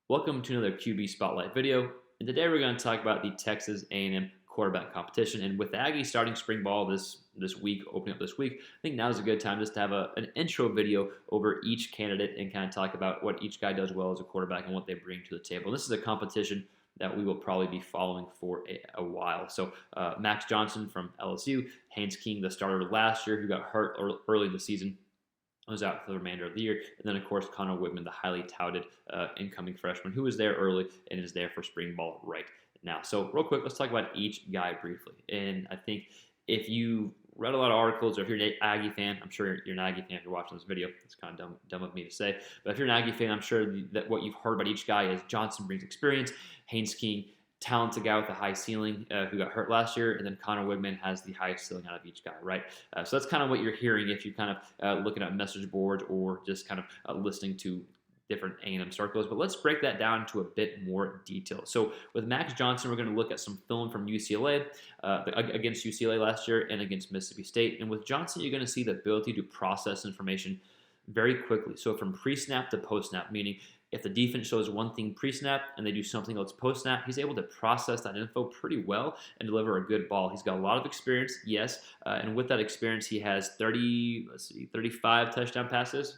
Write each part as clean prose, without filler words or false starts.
Welcome to another QB Spotlight video, and today we're going to talk about the Texas A&M quarterback competition. And with the Aggies starting spring ball this week, opening up this week, I think now is a good time just to have an intro video over each candidate and kind of talk about what each guy does well as a quarterback and what they bring to the table. This is a competition that we will probably be following for a while. So Max Johnson from LSU, Haynes King, the starter last year, who got hurt early in the season, was out for the remainder of the year. And then, of course, Connor Whitman, the highly touted incoming freshman, who was there early and is there for spring ball right now. So real quick, let's talk about each guy briefly. And I think if you read a lot of articles, or if you're an Aggie fan, I'm sure you're an Aggie fan if you're watching this video. It's kind of dumb of me to say. But if you're an Aggie fan, I'm sure that what you've heard about each guy is Johnson brings experience, Haynes King, talented guy with a high ceiling who got hurt last year, and then Connor Whitman has the highest ceiling out of each guy, right? So that's kind of what you're hearing if you're kind of looking at message boards or just kind of listening to different A&M circles. But let's break that down to a bit more detail. So with Max Johnson, we're going to look at some film from UCLA, against UCLA last year and against Mississippi State. And with Johnson, you're going to see the ability to process information very quickly. So from pre-snap to post-snap, meaning if the defense shows one thing pre-snap and they do something else post-snap, he's able to process that info pretty well and deliver a good ball. He's got a lot of experience, yes, and with that experience, he has 35 touchdown passes,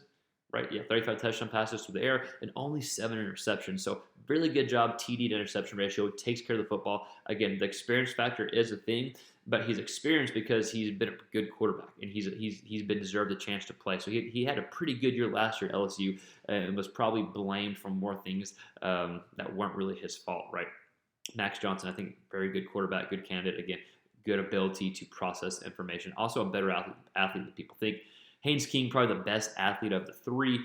right? Yeah, 35 touchdown passes through the air and only 7 interceptions. So really good job, TD to interception ratio, takes care of the football. Again, the experience factor is a thing, but he's experienced because he's been a good quarterback and he's been deserved a chance to play. So he had a pretty good year last year at LSU and was probably blamed for more things that weren't really his fault, right? Max Johnson, I think, very good quarterback, good candidate. Again, good ability to process information. Also a better athlete than people think. Haynes King, probably the best athlete of the three.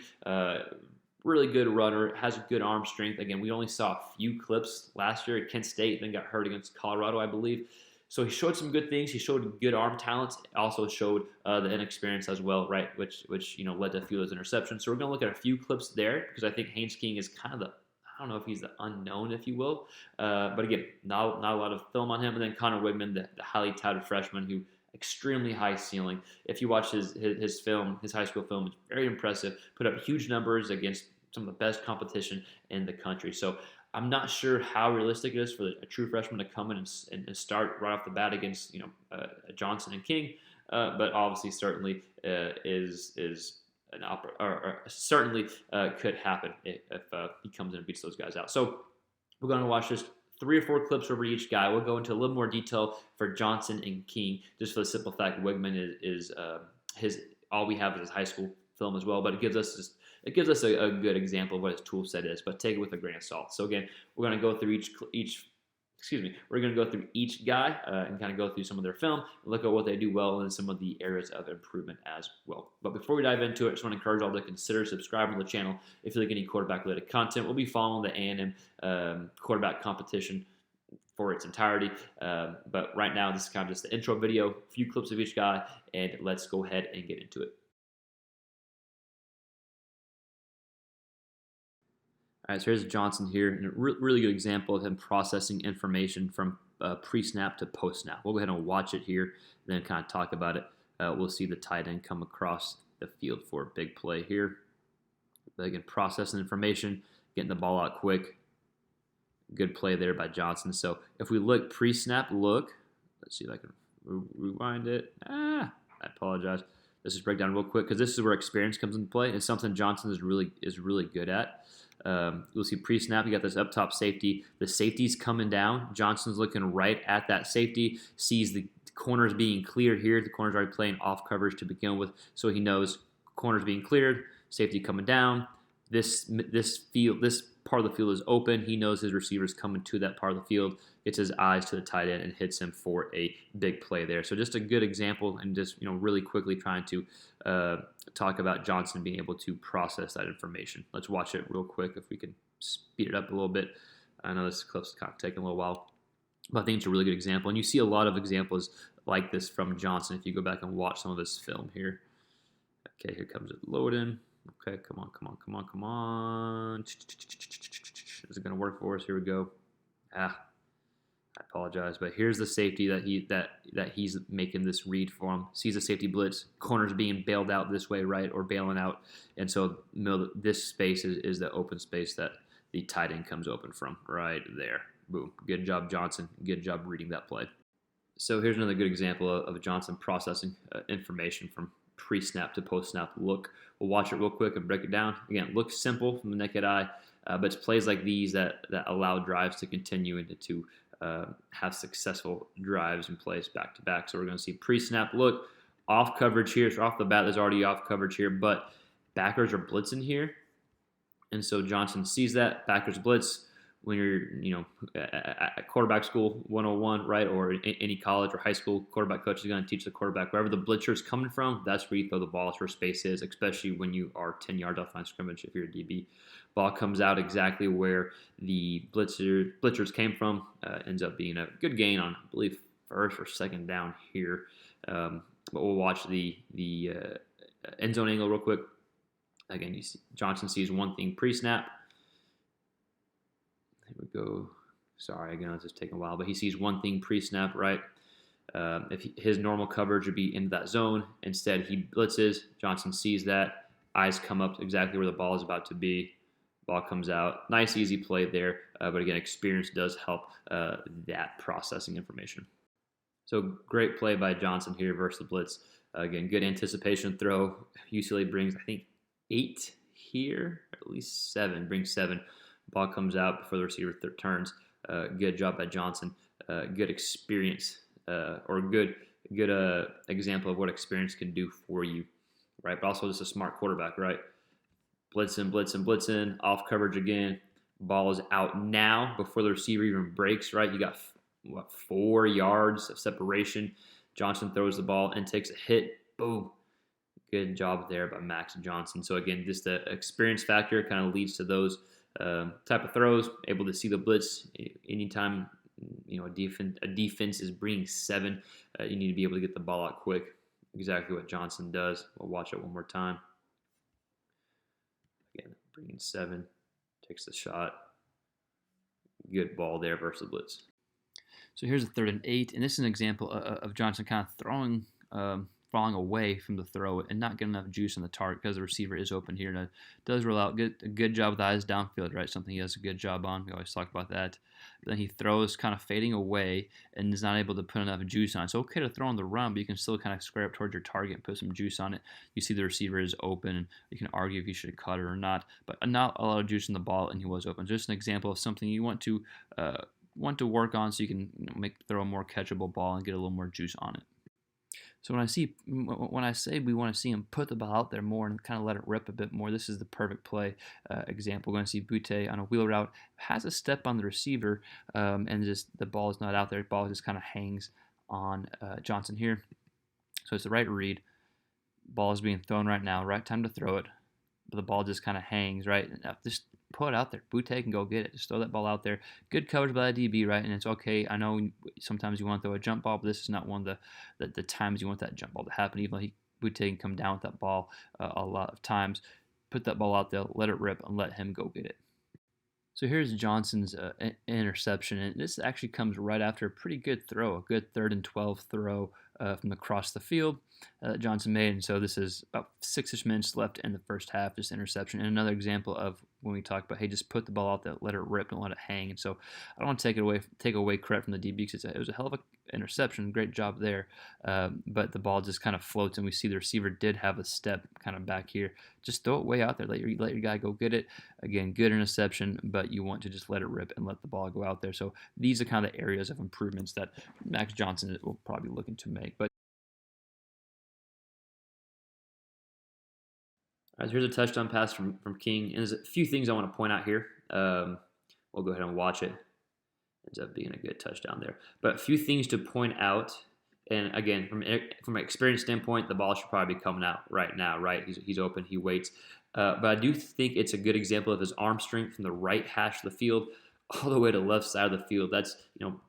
Really good runner, has good arm strength. Again, we only saw a few clips last year at Kent State, then got hurt against Colorado, I believe. So he showed some good things. He showed good arm talents. Also showed the inexperience as well, right? Which led to a few of those interceptions. So we're going to look at a few clips there because I think Haynes King is kind of I don't know if he's the unknown, if you will. But again, not a lot of film on him. And then Connor Whitman, the highly touted freshman who extremely high ceiling. If you watch his film, his high school film, it's very impressive. Put up huge numbers against some of the best competition in the country. So I'm not sure how realistic it is for a true freshman to come in and start right off the bat against Johnson and King, but obviously certainly is an certainly could happen if he comes in and beats those guys out. So we're going to watch just 3 or 4 clips over each guy. We'll go into a little more detail for Johnson and King, just for the simple fact Wigman is his all we have is his high school film as well, but it gives us a good example of what his tool set is, but take it with a grain of salt. So again, we're going to go through we're going to go through each guy and kind of go through some of their film, look at what they do well, and some of the areas of improvement as well. But before we dive into it, I just want to encourage all to consider subscribing to the channel if you like any quarterback-related content. We'll be following the A&M quarterback competition for its entirety. But right now, this is kind of just the intro video, a few clips of each guy, and let's go ahead and get into it. All right, so here's Johnson here, and a really good example of him processing information from pre-snap to post-snap. We'll go ahead and watch it here, and then kind of talk about it. We'll see the tight end come across the field for a big play here. But again, processing information, getting the ball out quick. Good play there by Johnson. So if we look pre-snap, let's see if I can rewind it. I apologize. Let's just break down real quick because this is where experience comes into play. It's something Johnson is really good at. You'll see pre-snap, you got this up top safety. The safety's coming down. Johnson's looking right at that safety, sees the corners being cleared here. The corner's already playing off coverage to begin with, so he knows corners being cleared, safety coming down. This part of the field is open. He knows his receiver's coming to that part of the field, gets his eyes to the tight end and hits him for a big play there. So just a good example, and just really quickly trying to talk about Johnson being able to process that information. Let's watch it real quick if we can speed it up a little bit. I know this clip's kind of taking a little while, but I think it's a really good example. And you see a lot of examples like this from Johnson if you go back and watch some of his film here. Okay, here comes it loading. Okay, come on. Is it going to work for us? Here we go. I apologize, but here's the safety that he's making this read for him. Sees a safety blitz, corners being bailed out this way, right, or bailing out, and so this space is the open space that the tight end comes open from right there. Boom. Good job, Johnson. Good job reading that play. So here's another good example of Johnson processing information from pre-snap to post-snap look. We'll watch it real quick and break it down. Again, it looks simple from the naked eye, but it's plays like these that allow drives to continue and to have successful drives and plays back to back. So we're going to see pre-snap look, off coverage here. So off the bat, there's already off coverage here, but backers are blitzing here. And so Johnson sees that, backers blitz. When you're, at quarterback school 101, right, or any college or high school, quarterback coach is going to teach the quarterback wherever the blitzer is coming from, that's where you throw the ball. That's where space is, especially when you are 10 yards off line scrimmage if you're a DB. Ball comes out exactly where the blitzers came from. Ends up being a good gain on, I believe, first or second down here. But we'll watch the end zone angle real quick. Again, you see Johnson sees one thing pre-snap. Here we go. Sorry, again, it's just taking a while, but he sees one thing pre-snap, right? His normal coverage would be in that zone. Instead, he blitzes. Johnson sees that. Eyes come up exactly where the ball is about to be. Ball comes out. Nice, easy play there. But again, experience does help that processing information. So great play by Johnson here versus the blitz. Again, good anticipation throw. UCLA brings, I think, 8 here, or at least 7. Brings 7. Ball comes out before the receiver turns. Good job by Johnson. Good experience, or good example of what experience can do for you, right? But also just a smart quarterback, right? Blitzing, off coverage again. Ball is out now before the receiver even breaks, right? You got, 4 yards of separation. Johnson throws the ball and takes a hit. Boom. Good job there by Max Johnson. So again, just the experience factor kind of leads to those type of throws. Able to see the blitz anytime a defense is bringing 7. You need to be able to get the ball out quick. Exactly what Johnson does. We'll watch it one more time. Again, bringing 7, takes the shot. Good ball there versus blitz. So here's a 3rd and 8, and this is an example of Johnson kind of throwing, falling away from the throw and not getting enough juice on the target because the receiver is open here. And it does roll out. A good job with the eyes downfield, right? Something he does a good job on. We always talk about that. But then he throws kind of fading away and is not able to put enough juice on it. It's okay to throw on the run, but you can still kind of square up towards your target and put some juice on it. You see the receiver is open, and you can argue if you should have cut it or not. But not a lot of juice in the ball, and he was open. Just an example of something you want to work on so you can throw a more catchable ball and get a little more juice on it. So when I say we want to see him put the ball out there more and kind of let it rip a bit more, this is the perfect play example. We're going to see Butte on a wheel route, has a step on the receiver, and just the ball is not out there. The ball just kind of hangs on Johnson here. So it's the right read. Ball is being thrown right now. Right time to throw it. But the ball just kind of hangs, right? Just put it out there. Butte can go get it. Just throw that ball out there. Good coverage by the DB, right? And it's okay. I know sometimes you want to throw a jump ball, but this is not one of the times you want that jump ball to happen. Even though Butte can come down with that ball a lot of times. Put that ball out there, let it rip, and let him go get it. So here's Johnson's interception, and this actually comes right after a pretty good throw, a good 3rd and 12 throw from across the field that Johnson made. And so this is about 6-ish minutes left in the first half, this interception. And another example of when we talk about, hey, just put the ball out there, let it rip, don't let it hang. And so I don't want to take away credit from the DB because it was a hell of an interception, great job there. But the ball just kind of floats, and we see the receiver did have a step kind of back here. Just throw it way out there, let your guy go get it. Again, good interception, but you want to just let it rip and let the ball go out there. So these are kind of the areas of improvements that Max Johnson will probably be looking to make. But all right, so here's a touchdown pass from King. And there's a few things I want to point out here. We'll go ahead and watch it. Ends up being a good touchdown there. But a few things to point out. And again, from an experience standpoint, the ball should probably be coming out right now, right? He's open, he waits. But I do think it's a good example of his arm strength from the right hash of the field all the way to the left side of the field. That's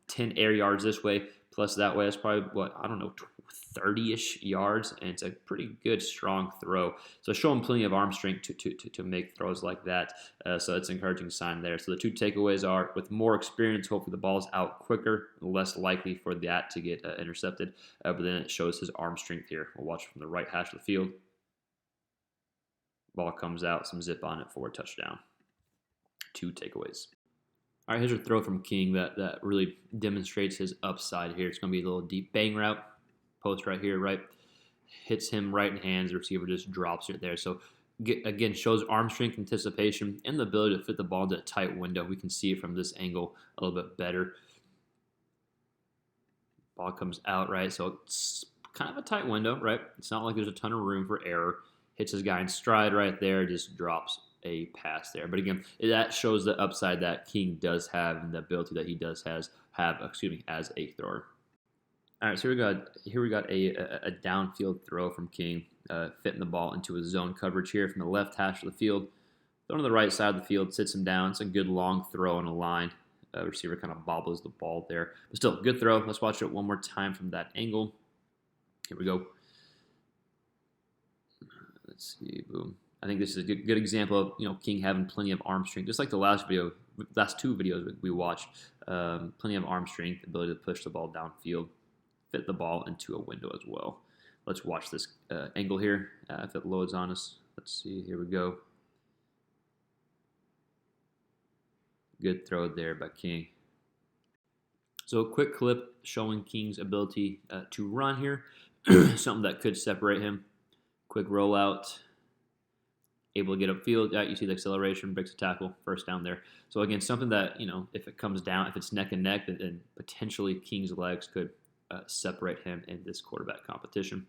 10 air yards this way plus that way. That's probably 30-ish yards, and it's a pretty good strong throw. So show him plenty of arm strength to make throws like that. So it's an encouraging sign there. So the 2 takeaways are, with more experience, hopefully the ball's out quicker, less likely for that to get intercepted. But then it shows his arm strength here. We'll watch from the right hash of the field. Ball comes out, some zip on it for a touchdown. 2 takeaways. All right, here's a throw from King that really demonstrates his upside here. It's going to be a little deep bang route. Post right here, right? Hits him right in hands. The receiver just drops it there. So, again, shows arm strength, anticipation, and the ability to fit the ball into a tight window. We can see it from this angle a little bit better. Ball comes out, right? So, it's kind of a tight window, right? It's not like there's a ton of room for error. Hits his guy in stride right there, just drops a pass there. But again, that shows the upside that King does have and the ability that he does have as a thrower. All right, so here we got a downfield throw from King, fitting the ball into a zone coverage here from the left hash of the field. Thrown to the right side of the field, sits him down. It's a good long throw on a line. Receiver kind of bobbles the ball there. But still, good throw. Let's watch it one more time from that angle. Here we go. Let's see, boom. I think this is a good example of King having plenty of arm strength, just like the last two videos we watched. Plenty of arm strength, ability to push the ball downfield, fit the ball into a window as well. Let's watch this angle here. If it loads on us, let's see. Here we go. Good throw there by King. So a quick clip showing King's ability to run here. Something that could separate him. Quick rollout. Able to get upfield. Yeah, you see the acceleration, breaks the tackle, first down there. So again, something that, if it comes down, if it's neck and neck, then potentially King's legs could separate him in this quarterback competition.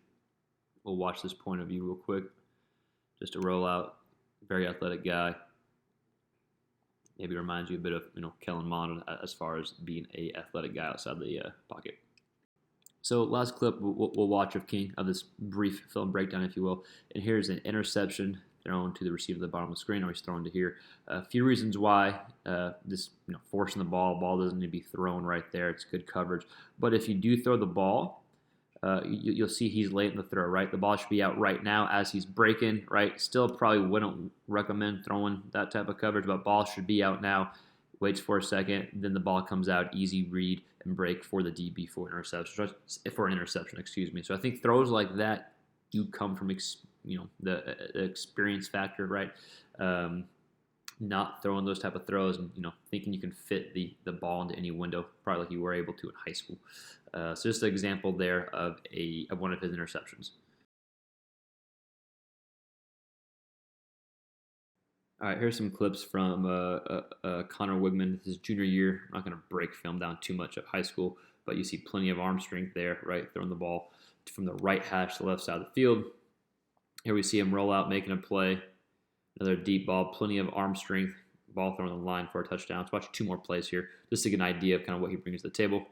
We'll watch this point of view real quick. Just a rollout. Very athletic guy. Maybe reminds you a bit of Kellen Mond as far as being a athletic guy outside the pocket. So last clip we'll watch of King, of this brief film breakdown, if you will. And here's an interception thrown to the receiver at the bottom of the screen, or he's thrown to here. A few reasons why this forcing the ball doesn't need to be thrown right there. It's good coverage. But if you do throw the ball, you'll see he's late in the throw, right? The ball should be out right now as he's breaking, right? Still probably wouldn't recommend throwing that type of coverage, but ball should be out now. Waits for a second, then the ball comes out, easy read and break for the DB for an interception, excuse me. So I think throws like that do come from the experience factor, right? Not throwing those type of throws and thinking you can fit the ball into any window, probably like you were able to in high school. So just an example there of one of his interceptions. All right, here's some clips from Connor Wigman, his junior year. I'm not going to break film down too much of high school, but you see plenty of arm strength there, right? Throwing the ball from the right hash to the left side of the field. Here we see him roll out, making a play. Another deep ball, plenty of arm strength. Ball thrown on the line for a touchdown. Let's watch 2 more plays here, just to get an idea of kind of what he brings to the table.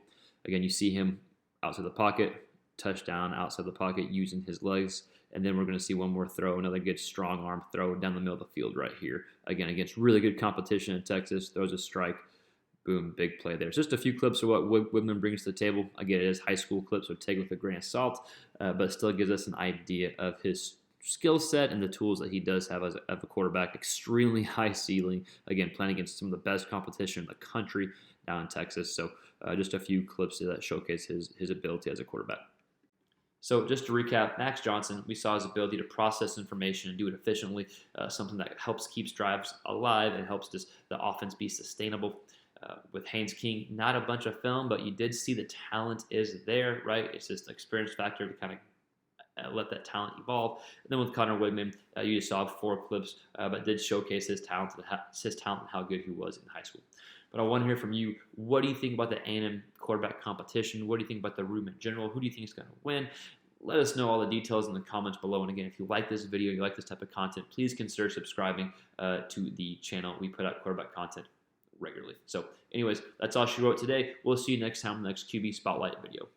Again, you see him outside the pocket, touchdown outside the pocket using his legs. And then we're going to see one more throw, another good strong arm throw down the middle of the field right here. Again, against really good competition in Texas. Throws a strike. Boom, big play there. So just a few clips of what Wigman brings to the table. Again, it is high school clips, so take it with a grain of salt, but still gives us an idea of his skill set and the tools that he does have as a quarterback. Extremely high ceiling. Again, playing against some of the best competition in the country down in Texas. So just a few clips that showcase his ability as a quarterback. So just to recap, Max Johnson, we saw his ability to process information and do it efficiently, something that helps keeps drives alive and helps the offense be sustainable. With Haynes King, not a bunch of film, but you did see the talent is there, right? It's just an experience factor to kind of let that talent evolve. And then with Connor Wigman, you just saw 4 clips, but did showcase his talent and how good he was in high school. But I want to hear from you. What do you think about the A&M quarterback competition? What do you think about the room in general? Who do you think is going to win? Let us know all the details in the comments below. And again, if you like this video, you like this type of content, please consider subscribing to the channel. We put out quarterback content regularly. So anyways, that's all she wrote today. We'll see you next time in the next QB Spotlight video.